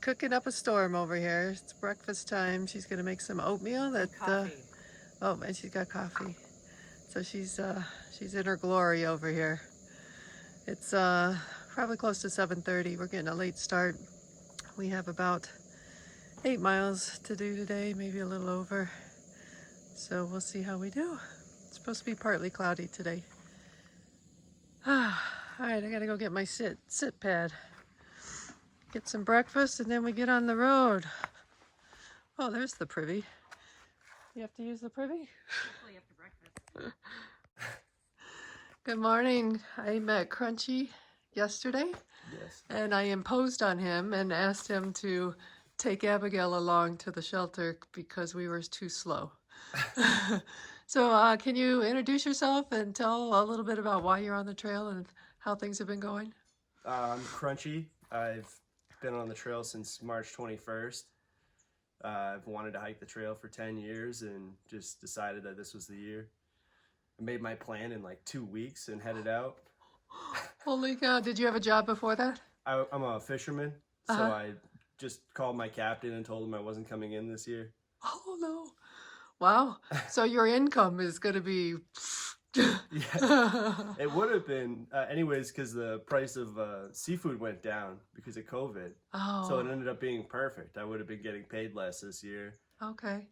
cooking up a storm over here. It's breakfast time. She's gonna make some oatmeal. Oh, and she's got coffee. So she's in her glory over here. It's probably close to 7:30. We're getting a late start. We have about 8 miles to do today, maybe a little over. So we'll see how we do. It's supposed to be partly cloudy today. All right, I gotta go get my sit pad. Get some breakfast and then we get on the road. Oh, there's the privy. You have to use the privy? Hopefully after breakfast. Good morning. I met Crunchy yesterday. Yes. And I imposed on him and asked him to take Abigail along to the shelter because we were too slow. So can you introduce yourself and tell a little bit about why you're on the trail and how things have been going? I'm Crunchy. I've been on the trail since March 21st. I've wanted to hike the trail for 10 years and just decided that this was the year. I made my plan in like 2 weeks and headed out. Holy cow, did you have a job before that? I'm a fisherman, so I just called my captain and told him I wasn't coming in this year. Oh no. Wow. So your income is going to be... Yeah, it would have been, anyways, because the price of seafood went down because of COVID. Oh. So it ended up being perfect. I would have been getting paid less this year. Okay.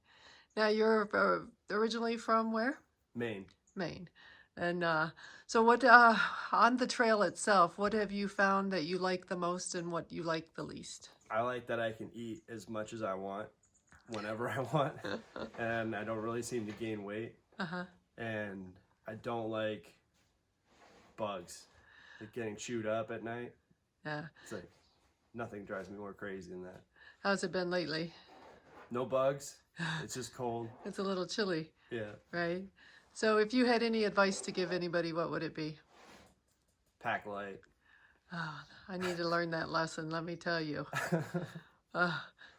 Now you're originally from where? Maine. Maine. And so what, on the trail itself, what have you found that you like the most and what you like the least? I like that I can eat as much as I want, whenever I want, and I don't really seem to gain weight. And I don't like bugs, like getting chewed up at night. Yeah. It's like nothing drives me more crazy than that. How's it been lately? No bugs. It's just cold. It's a little chilly. Yeah. Right? So if you had any advice to give anybody, what would it be? Pack light. Oh, I need to learn that lesson, let me tell you.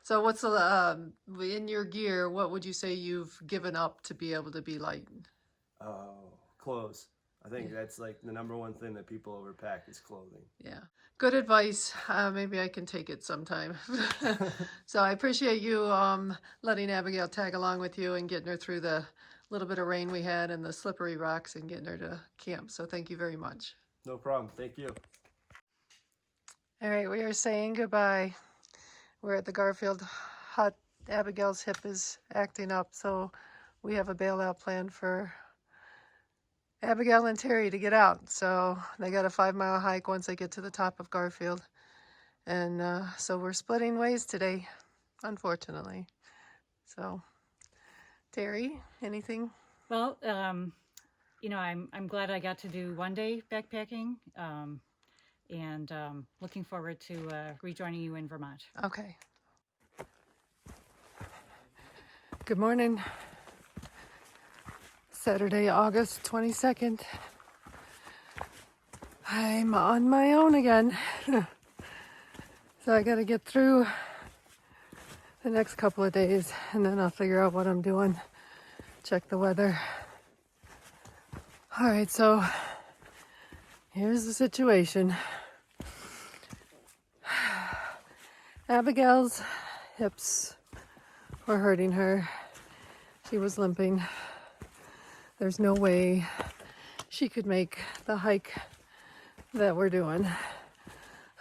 So what's the, in your gear, what would you say you've given up to be able to be light? Oh, clothes. I think that's like the #1 thing that people overpack is clothing. Yeah. Good advice. Maybe I can take it sometime. So I appreciate you letting Abigail tag along with you and getting her through the little bit of rain we had and the slippery rocks and getting her to camp. So thank you very much. No problem. Thank you. All right, we are saying goodbye. We're at the Garfield hut. Abigail's hip is acting up, so we have a bailout plan for Abigail and Terry to get out. So they got a 5-mile hike once they get to the top of Garfield. And so we're splitting ways today, unfortunately. So, Terry, anything? Well, you know, I'm glad I got to do one day backpacking, and looking forward to rejoining you in Vermont. Okay. Good morning. Saturday, August 22nd. I'm on my own again. So I gotta get through the next couple of days and then I'll figure out what I'm doing. Check the weather. All right, so here's the situation. Abigail's hips were hurting her. She was limping. There's no way she could make the hike that we're doing.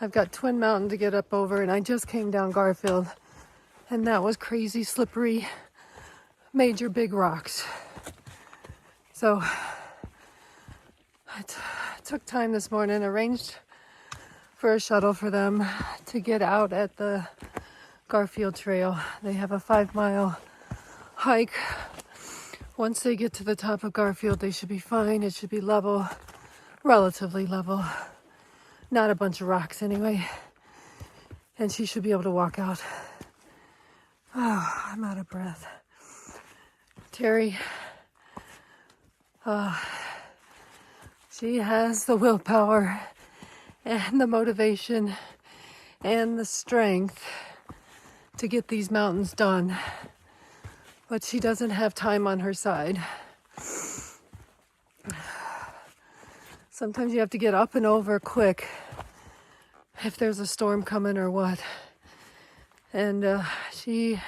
I've got Twin Mountain to get up over, and I just came down Garfield, and that was crazy slippery, major big rocks. So I took time this morning, arranged for a shuttle for them to get out at the Garfield Trail. They have a 5-mile hike. Once they get to the top of Garfield, they should be fine. It should be level, relatively level. Not a bunch of rocks anyway. And she should be able to walk out. Oh, I'm out of breath. Terry, she has the willpower and the motivation and the strength to get these mountains done. But she doesn't have time on her side. Sometimes you have to get up and over quick if there's a storm coming or what. And she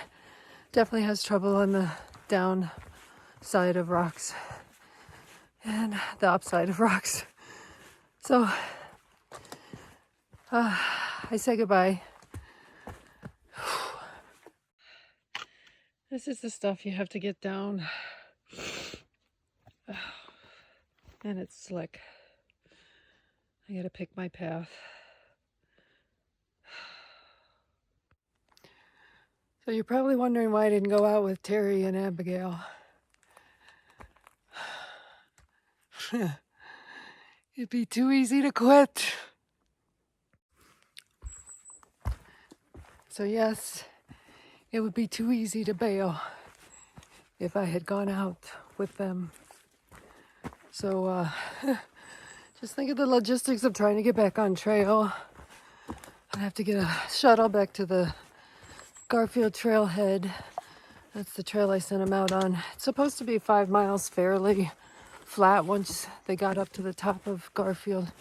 definitely has trouble on the down side of rocks and the upside of rocks. So I say goodbye. This is the stuff you have to get down. And it's slick. I gotta pick my path. So you're probably wondering why I didn't go out with Terry and Abigail. It'd be too easy to quit. So yes, it would be too easy to bail if I had gone out with them. So just think of the logistics of trying to get back on trail. I'd have to get a shuttle back to the Garfield trailhead. That's the trail I sent them out on. It's supposed to be 5 miles fairly flat once they got up to the top of Garfield.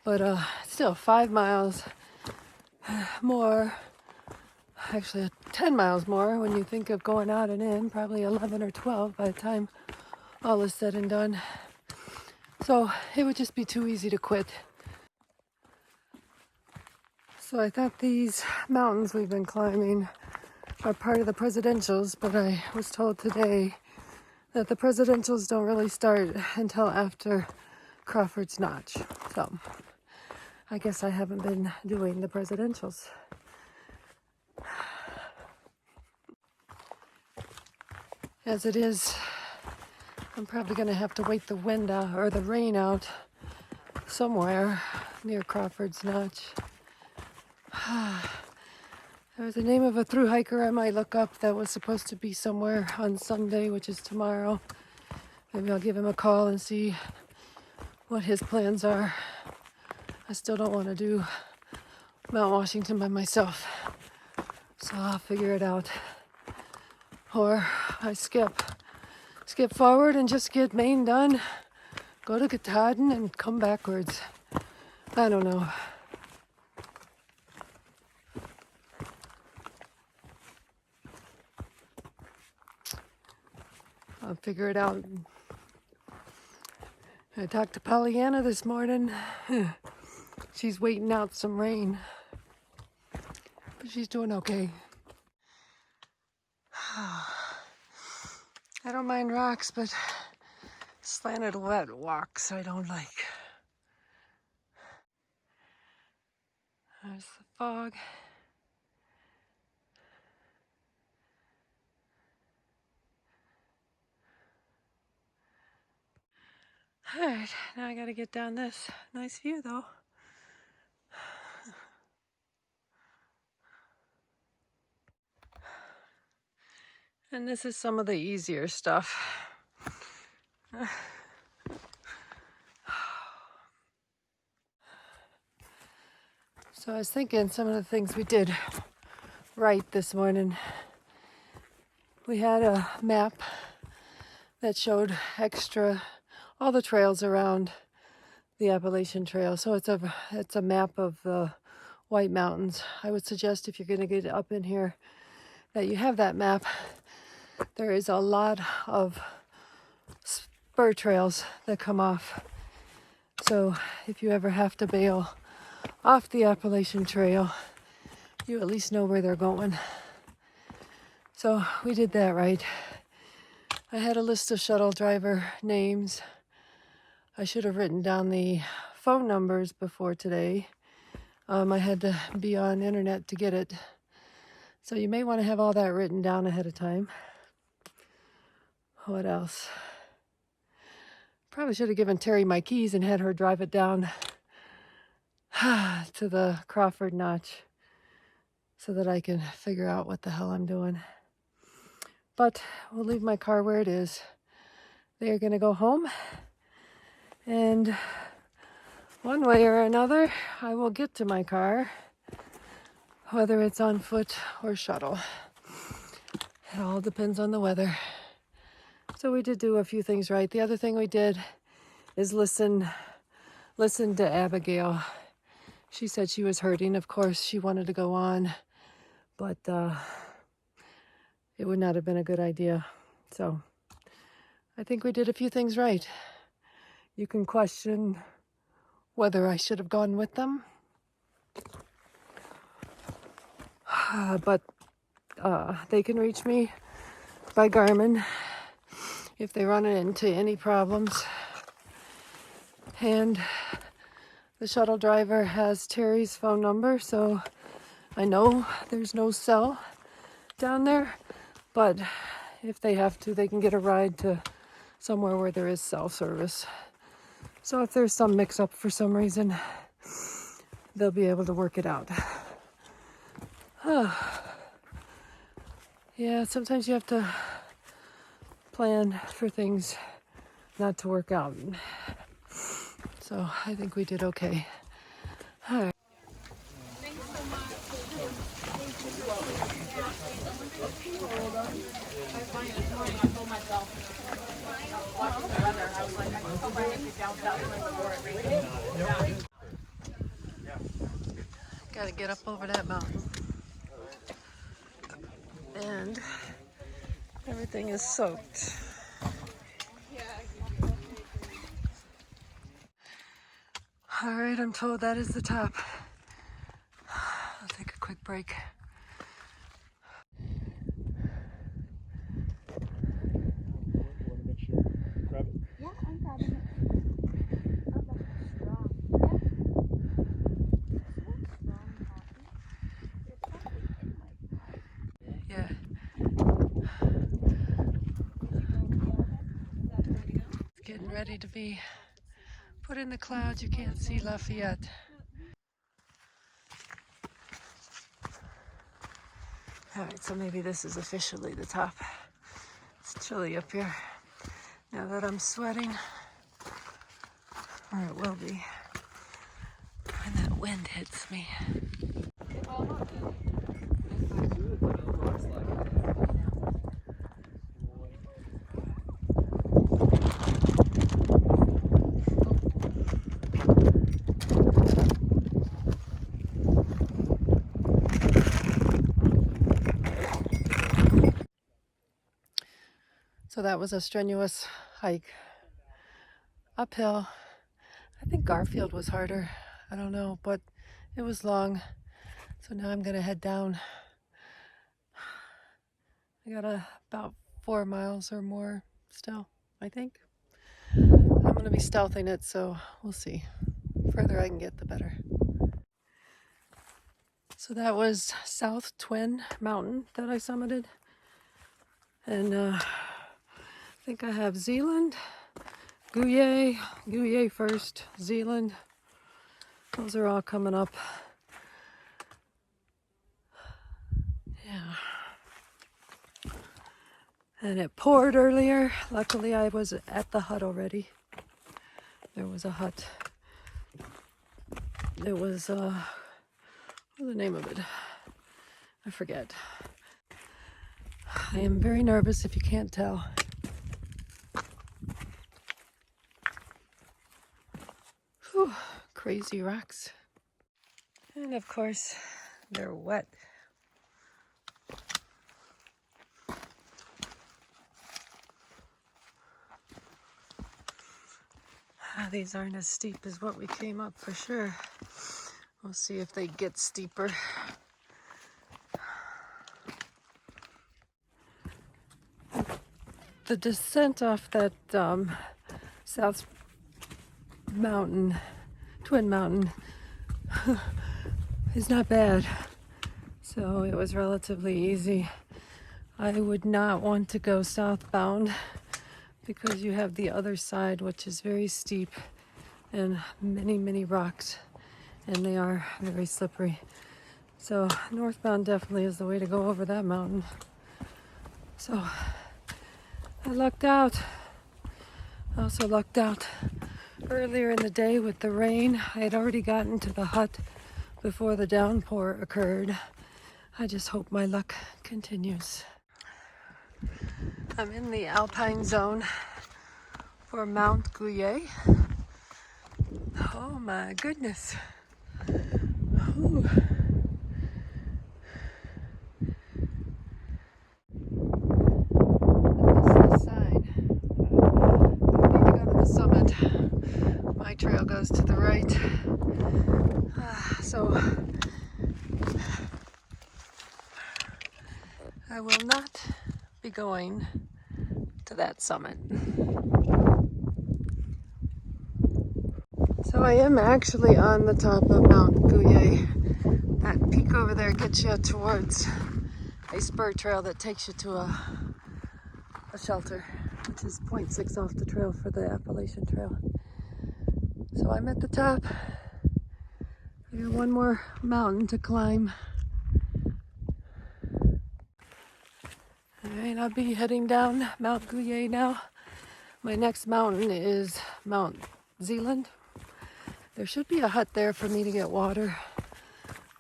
But still 5 miles more. Actually 10 miles more when you think of going out and in. Probably 11 or 12 by the time all is said and done. So it would just be too easy to quit. So I thought these mountains we've been climbing are part of the presidentials, but I was told today that the presidentials don't really start until after Crawford's Notch. So I guess I haven't been doing the presidentials. As it is, I'm probably going to have to wait the wind out or the rain out somewhere near Crawford's Notch. There was the name of a Thru-Hiker I might look up that was supposed to be somewhere on Sunday, which is tomorrow. Maybe I'll give him a call and see what his plans are. I still don't want to do Mount Washington by myself, so I'll figure it out. Or I skip forward and just get Maine done, go to Katahdin and come backwards. I don't know. I'll figure it out. I talked to Pollyanna this morning. She's waiting out some rain, but she's doing okay. I don't mind rocks, but slanted wet walks I don't like. There's the fog. All right, now I gotta get down this. Nice view though. And this is some of the easier stuff. So I was thinking some of the things we did right this morning. We had a map that showed all the trails around the Appalachian Trail. So it's a map of the White Mountains. I would suggest if you're going to get up in here that you have that map. There is a lot of spur trails that come off. So if you ever have to bail off the Appalachian Trail, you at least know where they're going. So we did that right. I had a list of shuttle driver names. I should have written down the phone numbers before today. I had to be on internet to get it. So you may want to have all that written down ahead of time. What else? Probably should have given Terry my keys and had her drive it down to the Crawford Notch so that I can figure out what the hell I'm doing. But we'll leave my car where it is. They are going to go home. And one way or another, I will get to my car, whether it's on foot or shuttle. It all depends on the weather. So we did do a few things right. The other thing we did is listen to Abigail. She said she was hurting. Of course, she wanted to go on, but it would not have been a good idea. So I think we did a few things right. You can question whether I should have gone with them. But they can reach me by Garmin if they run into any problems. And the shuttle driver has Terry's phone number, so I know there's no cell down there. But if they have to, they can get a ride to somewhere where there is cell service. So if there's some mix-up for some reason, they'll be able to work it out. Yeah, sometimes you have to plan for things not to work out. So I think we did okay. All right. Gotta get up over that mountain. And everything is soaked. All right, I'm told that is the top. I'll take a quick break. Yeah. It's getting ready to be put in the clouds. You can't see Lafayette. All right, so maybe this is officially the top. It's chilly up here. Now that I'm sweating, or it will be, when that wind hits me. So that was a strenuous hike. Uphill. I think Garfield was harder. I don't know, but it was long. So now I'm gonna head down. I got about 4 miles or more still, I think. I'm gonna be stealthing it, so we'll see. The further I can get, the better. So that was South Twin Mountain that I summited. And I think I have Zeeland, Gouye first, Zeeland. Those are all coming up. Yeah. And it poured earlier. Luckily I was at the hut already. There was a hut. It was, what was the name of it? I forget. I am very nervous if you can't tell. Whew, crazy rocks. And of course, they're wet. These aren't as steep as what we came up for sure. We'll see if they get steeper. The descent off that South Mountain, Twin Mountain, is not bad. So it was relatively easy. I would not want to go southbound because you have the other side, which is very steep and many rocks, and they are very slippery. So northbound definitely is the way to go over that mountain. So I lucked out. I also lucked out earlier in the day with the rain. I had already gotten to the hut before the downpour occurred. I just hope my luck continues. I'm in the alpine zone for Mount Gouye. Oh my goodness. Ooh. So I will not be going to that summit. So I am actually on the top of Mount Garfield. That peak over there gets you towards a spur trail that takes you to a shelter, which is 0.6 off the trail for the Appalachian Trail. So I'm at the top. I got one more mountain to climb. Alright, I'll be heading down Mount Garfield now. My next mountain is Mount Zeecliff. There should be a hut there for me to get water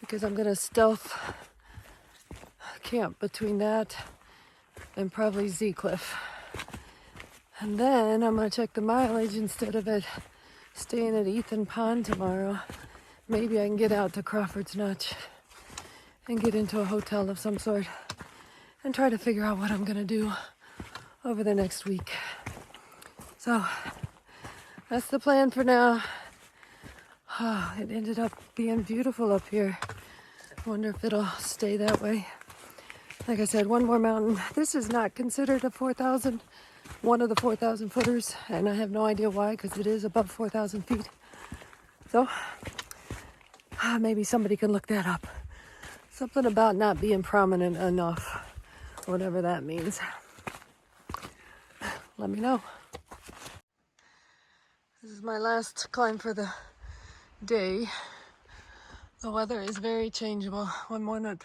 because I'm gonna stealth camp between that and probably Zeecliff. And then I'm gonna check the mileage instead of it staying at Ethan Pond tomorrow. Maybe I can get out to Crawford's Notch and get into a hotel of some sort and try to figure out what I'm gonna do over the next week. So that's the plan for now. Oh, it ended up being beautiful up here. I wonder if it'll stay that way. Like I said, one more mountain. This is not considered a 4,000, one of the 4,000 footers, and I have no idea why, because it is above 4,000 feet. So maybe somebody can look that up. Something about not being prominent enough, whatever that means. Let me know. This is my last climb for the day. The weather is very changeable. One moment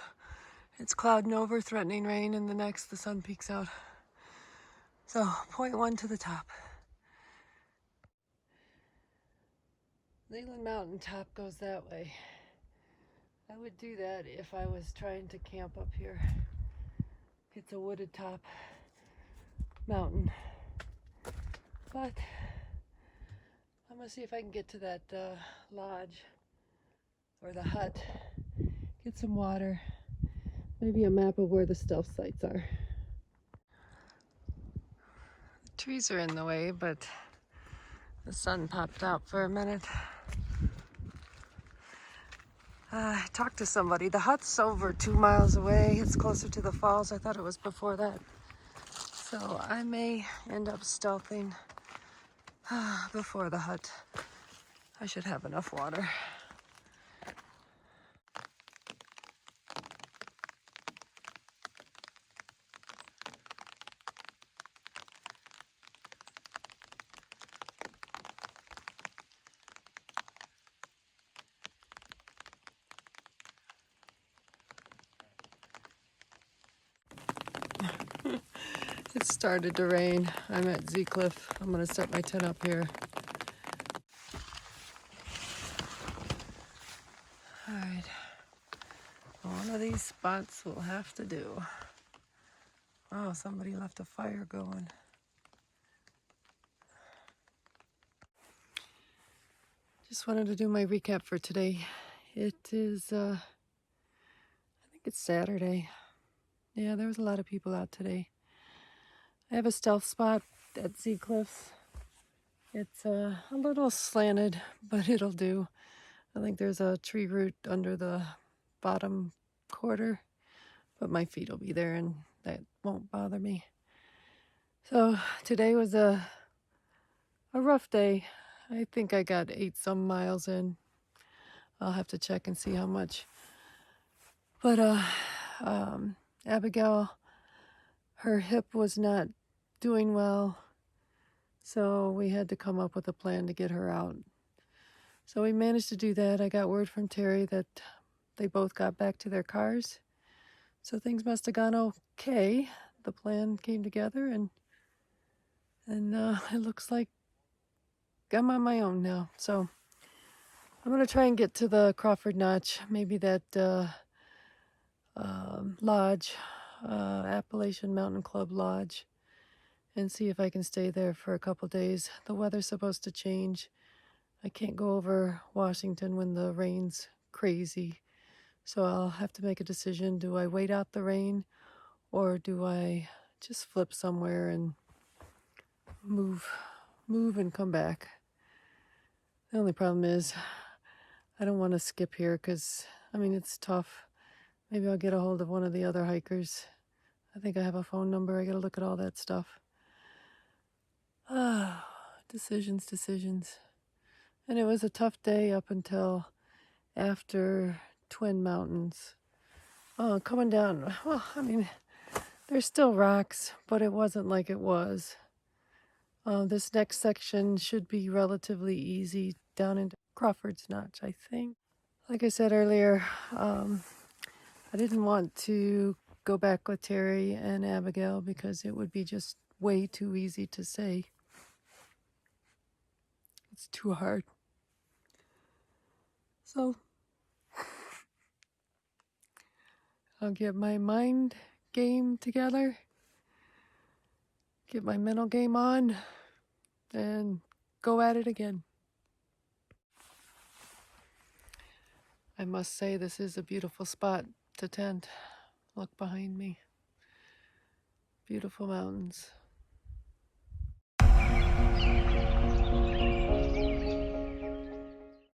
it's clouding over, threatening rain, and the next the sun peeks out. So 0.1 to the top. Leland Mountain top goes that way. I would do that if I was trying to camp up here. It's a wooded top mountain. But I'm gonna see if I can get to that lodge or the hut, get some water, maybe a map of where the stealth sites are. The trees are in the way, but the sun popped out for a minute. I talked to somebody. The hut's over 2 miles away. It's closer to the falls. I thought it was before that. So I may end up stealthing before the hut. I should have enough water. It started to rain. I'm at Zeecliff. I'm gonna set my tent up here. All right. One of these spots will have to do. Oh, somebody left a fire going. Just wanted to do my recap for today. It is, I think it's Saturday. Yeah, there was a lot of people out today. I have a stealth spot at Zeecliff. It's a little slanted, but it'll do. I think there's a tree root under the bottom quarter, but my feet will be there and that won't bother me. So today was a rough day. I think I got 8 some miles in. I'll have to check and see how much. But Abigail, her hip was not doing well, so we had to come up with a plan to get her out. So we managed to do that. I got word from Terry that they both got back to their cars, so things must have gone okay. The plan came together, and it looks like I'm on my own now. So I'm gonna try and get to the Crawford Notch, maybe that lodge, Appalachian Mountain Club Lodge, and see if I can stay there for a couple days. The weather's supposed to change. I can't go over Washington when the rain's crazy, so I'll have to make a decision. Do I wait out the rain, or do I just flip somewhere and move and come back? The only problem is I don't want to skip here because, I mean, it's tough. Maybe I'll get a hold of one of the other hikers. I think I have a phone number. I got to look at all that stuff. Ah, decisions. And it was a tough day up until after Twin Mountains. Oh, coming down. Well, I mean, there's still rocks, but it wasn't like it was. This next section should be relatively easy down into Crawford's Notch, I think. Like I said earlier, I didn't want to go back with Terry and Abigail because it would be just way too easy to say. It's too hard. So I'll get my mind game together, get my mental game on, and go at it again. I must say this is a beautiful spot to tent. Look behind me. Beautiful mountains.